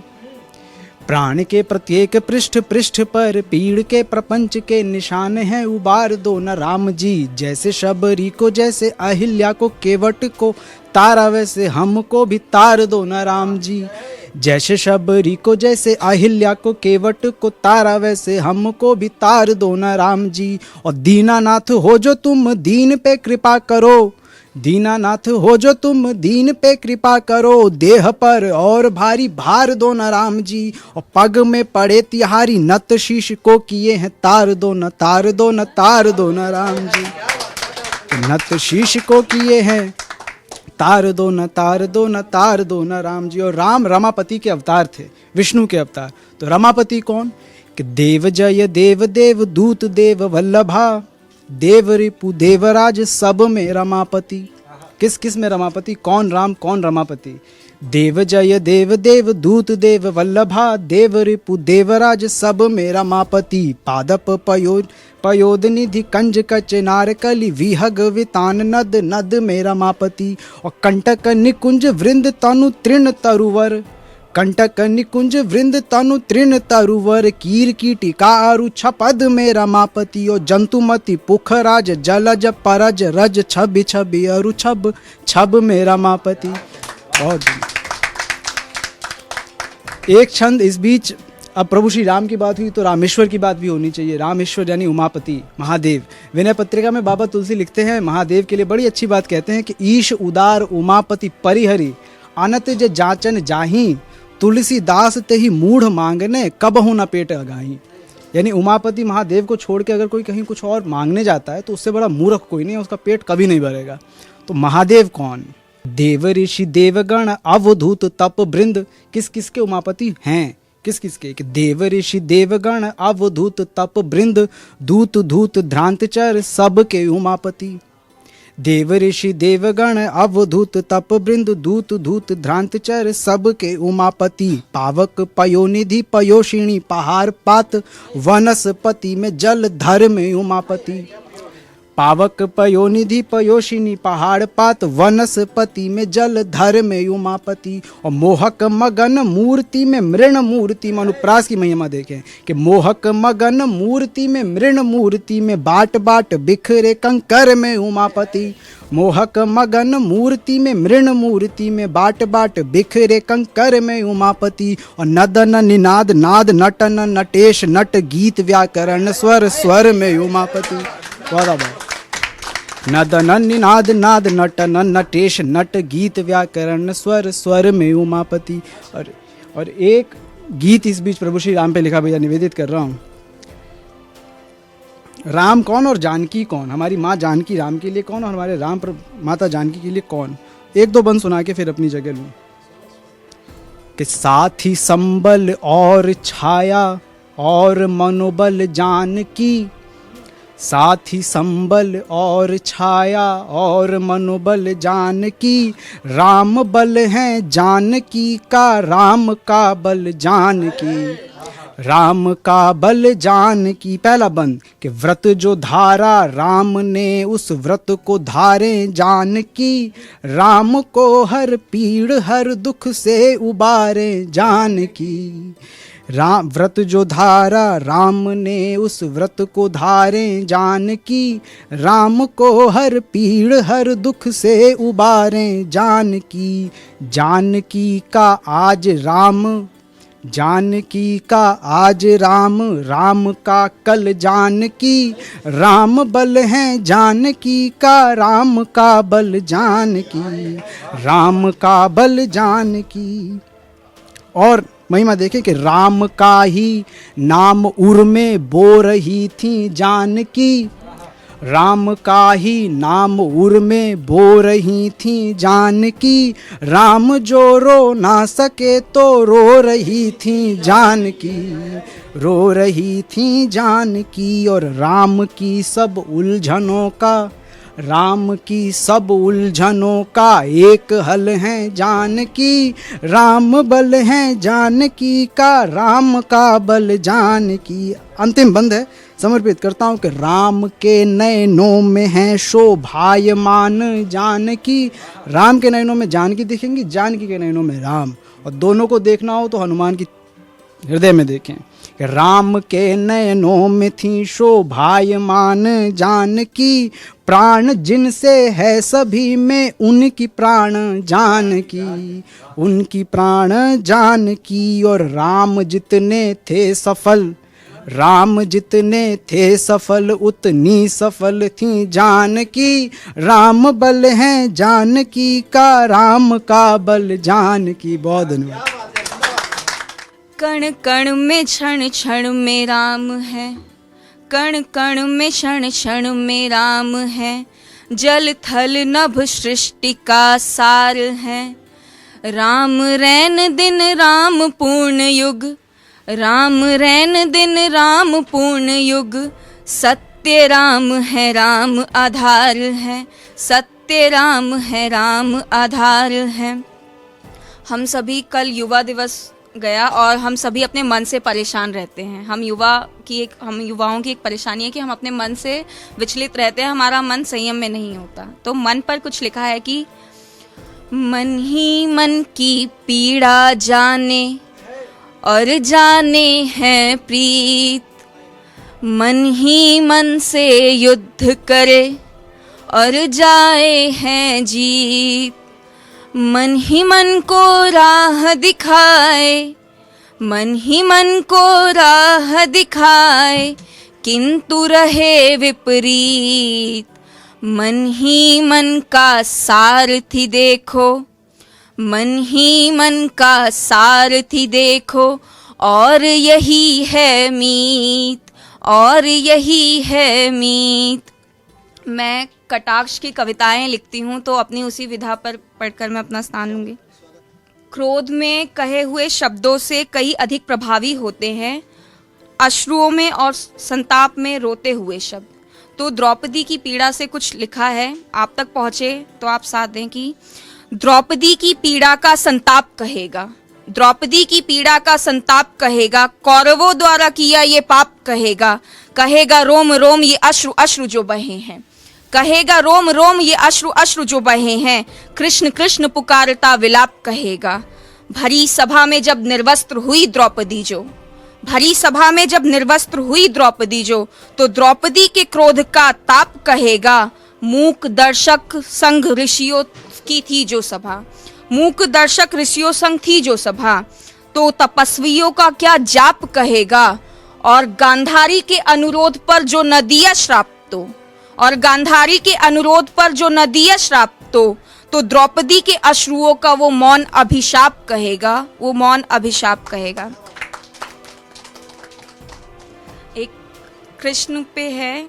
प्राण के प्रत्येक पृष्ठ पृष्ठ पर पीड़ के प्रपंच के निशान हैं, उबार दो न राम जी। जैसे शबरी को, जैसे अहिल्या को, केवट को तारा, वैसे हमको भी तार दो न राम जी। जैसे शबरी को, जैसे अहिल्या को, केवट को तारा, वैसे हमको भी तार दो न राम जी। और दीनानाथ हो जो तुम, दीन पे कृपा करो, दीनानाथ हो जो तुम, दीन पे कृपा करो, देह पर और भारी भार दो न राम जी। और पग में पड़े तिहारी, नत शीश को किए हैं तार दो न, तार दो न, तार दो न राम जी। नत शीश को किए हैं तार दो न, तार दो न, तार दो न राम जी। और राम रमापति के अवतार थे, विष्णु के अवतार। तो रमापति कौन? कि देव जय देव देव दूत देव वल्लभा, देव रिपु देवराज सब में रमापति। किस किस में रमापति? कौन राम, कौन रमापति? देव जय देव देव दूत देव वल्लभा, देव रिपु देवराज सब में रमापति। पादप पयोद निधि कंज कच नारकली, विहग वितान नद नद में रमापति। और कंटक निकुंज वृंद तनु तृण तरुवर, कंटक निकुंज वृंद तनु तृण तरुवर, कीर कीटिका अरु छपद में रमापति। और जंतुमति पुखराज जलज परज रज छबि छबि अरु छब छब में रमापति। बहुत एक छंद इस बीच। अब प्रभु श्री राम की बात हुई तो रामेश्वर की बात भी होनी चाहिए। रामेश्वर यानी उमापति, महादेव। विनय पत्रिका में बाबा तुलसी लिखते हैं, महादेव के लिए बड़ी अच्छी बात कहते हैं कि ईश उदार उमापति परिहरि, अनत ज जाचन जाही, तुलसीदास ते ही मूढ़ मांगने, कब हो न पेट अगाही। यानी उमापति महादेव को छोड़ के अगर कोई कहीं कुछ और मांगने जाता है तो उससे बड़ा मूर्ख कोई नहीं है, उसका पेट कभी नहीं भरेगा। तो महादेव कौन? देव ऋषि देवगण अवधूत तप वृंद, किस किस के उमापति हैं, किस किस के, कि देव ऋषि देवगण अवधूत तप वृंद, दूत धूत ध्रांतचर सबके उमापति। देव ऋषि देवगण अवधूत तप वृंद, दूत धूत ध्रांतचर सबके उमापति। पावक पयोनिधि पयोषिणी पहाड़ पात, वनस्पति में जल धर में उमापति। पावक पयोनिधि पयोषिनी पहाड़ पात, वनस्पति में जल धर में उमापति। और मोहक मगन मूर्ति में मृण मूर्ति में, अनुप्रास की महिमा देखें कि मोहक मगन मूर्ति में मृण मूर्ति में, बाट बाट बिखरे कंकर में उमापति। मोहक मगन मूर्ति में मृण मूर्ति में, बाट बाट बिखरे कंकर में उमापति। और नदन निनाद नाद नटन नटेश नट, गीत व्याकरण स्वर स्वर में उमापति। नदन निनाद नाद नटन नटेश नट, गीत व्याकरण स्वर स्वर में उमापति। और एक गीत इस बीच प्रभु श्री राम पे लिखा, भैया निवेदित कर रहा हूँ। राम कौन और जानकी कौन, हमारी माँ जानकी राम के लिए कौन और हमारे राम माता जानकी के लिए कौन। एक दो बंद सुना के फिर अपनी जगह लूँ। कि साथी संबल और छाया और मनोबल जानकी, साथी संबल और छाया और मनोबल जानकी, राम बल है जानकी का, राम का बल जानकी, राम का बल जानकी। पहला बंद कि व्रत जो धारा राम ने, उस व्रत को धारे जानकी, राम को हर पीड़ हर दुख से उबारे जानकी। राम व्रत जो धारा राम ने, उस व्रत को धारे जानकी, राम को हर पीड़ हर दुख से उबारे जानकी। जानकी का आज राम, जानकी का आज राम, राम का कल जानकी, राम बल है जानकी का, राम का बल जानकी, राम का बल जानकी। और महिमा देखे कि राम का ही नाम उर में बो रही थी जानकी, राम का ही नाम उर में बो रही थी जानकी, राम जो रो ना सके तो रो रही थी जानकी, रो रही थी जानकी। और राम की सब उलझनों का, राम की सब उलझनों का एक हल है जानकी, राम बल है जानकी का, राम का बल जानकी। अंतिम बंद है, समर्पित करता हूँ कि राम के नयनों में है शोभायमान जानकी, राम के नयनों में जानकी दिखेंगी, जानकी के नयनों में राम। और दोनों को देखना हो तो हनुमान की हृदय में देखें कि राम के नयनों में थी शोभायमान जानकी, प्राण जिनसे है सभी में उनकी प्राण जानकी, उनकी प्राण जानकी। और राम जितने थे सफल, राम जितने थे सफल, उतनी सफल थी जानकी, राम बल है जानकी का, राम का बल जानकी। बहुत धन्यवाद। कण कण में क्षण क्षण में राम है, कण कण में क्षण क्षण में राम है, जल थल नभ सृष्टि का सार है, राम रैन दिन राम पूर्ण युग, राम रैन दिन राम पूर्ण युग, सत्य राम है राम आधार है, सत्य राम है राम आधार है। हम सभी कल युवा दिवस गया और हम सभी अपने मन से परेशान रहते हैं। हम युवाओं की एक परेशानी है कि हम अपने मन से विचलित रहते हैं, हमारा मन संयम में नहीं होता। तो मन पर कुछ लिखा है कि मन ही मन की पीड़ा जाने और जाने है प्रीत, मन ही मन से युद्ध करे और जाए है जीत, मन ही मन को राह दिखाए, मन ही मन को राह दिखाए, किंतु रहे विपरीत, मन ही मन का सारथी देखो, मन ही मन का सारथी देखो, और यही है मीत, और यही है मीत। मैं कटाक्ष की कविताएं लिखती हूँ, तो अपनी उसी विधा पर पढ़कर मैं अपना स्थान लूँगी। क्रोध में कहे हुए शब्दों से कई अधिक प्रभावी होते हैं अश्रुओं में और संताप में रोते हुए शब्द। तो द्रौपदी की पीड़ा से कुछ लिखा है, आप तक पहुँचे तो आप साथ दें कि द्रौपदी की पीड़ा का संताप कहेगा, द्रौपदी की पीड़ा का संताप कहेगा, कौरवों द्वारा किया ये पाप कहेगा, कहेगा रोम रोम ये अश्रु अश्रु जो बहे हैं, कहेगा रोम रोम ये अश्रु अश्रु जो बहे हैं, कृष्ण कृष्ण पुकारता विलाप कहेगा। भरी सभा में जब निर्वस्त्र हुई द्रौपदी जो, भरी सभा में जब निर्वस्त्र हुई द्रौपदी जो, तो द्रौपदी के क्रोध का ताप कहेगा। मूक दर्शक संग ऋषियों की थी जो सभा, मूक दर्शक ऋषियों संग थी जो सभा, तो तपस्वियों का क्या जाप कहेगा। और गांधारी के अनुरोध पर जो न दिया श्राप तो, और गांधारी के अनुरोध पर जो न दिया श्राप तो द्रौपदी के अश्रुओं का वो मौन अभिशाप कहेगा, वो मौन अभिशाप कहेगा। एक कृष्ण पे है,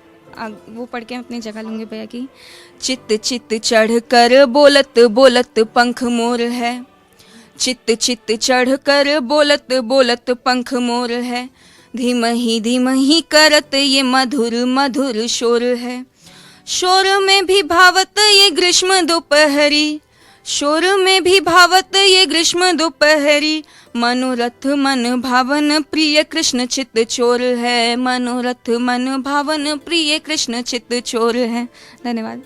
वो पढ़ के अपनी जगह लूंगी भैया की। चित्त चित्त चढ़ कर बोलत बोलत पंख मोर है, चित्त चित्त चढ़ कर बोलत बोलत पंख मोर है, धीमहि धीमहि करत ये मधुर मधुर शोर है। शोर में भी भावत ये ग्रीष्म दोपहरी, शोर में भी भावत ये ग्रीष्म दोपहरी, मनोरथ मन भावन प्रिय कृष्ण चित्त चोर है, मनोरथ मन भावन प्रिय कृष्ण चित्त चोर है। धन्यवाद।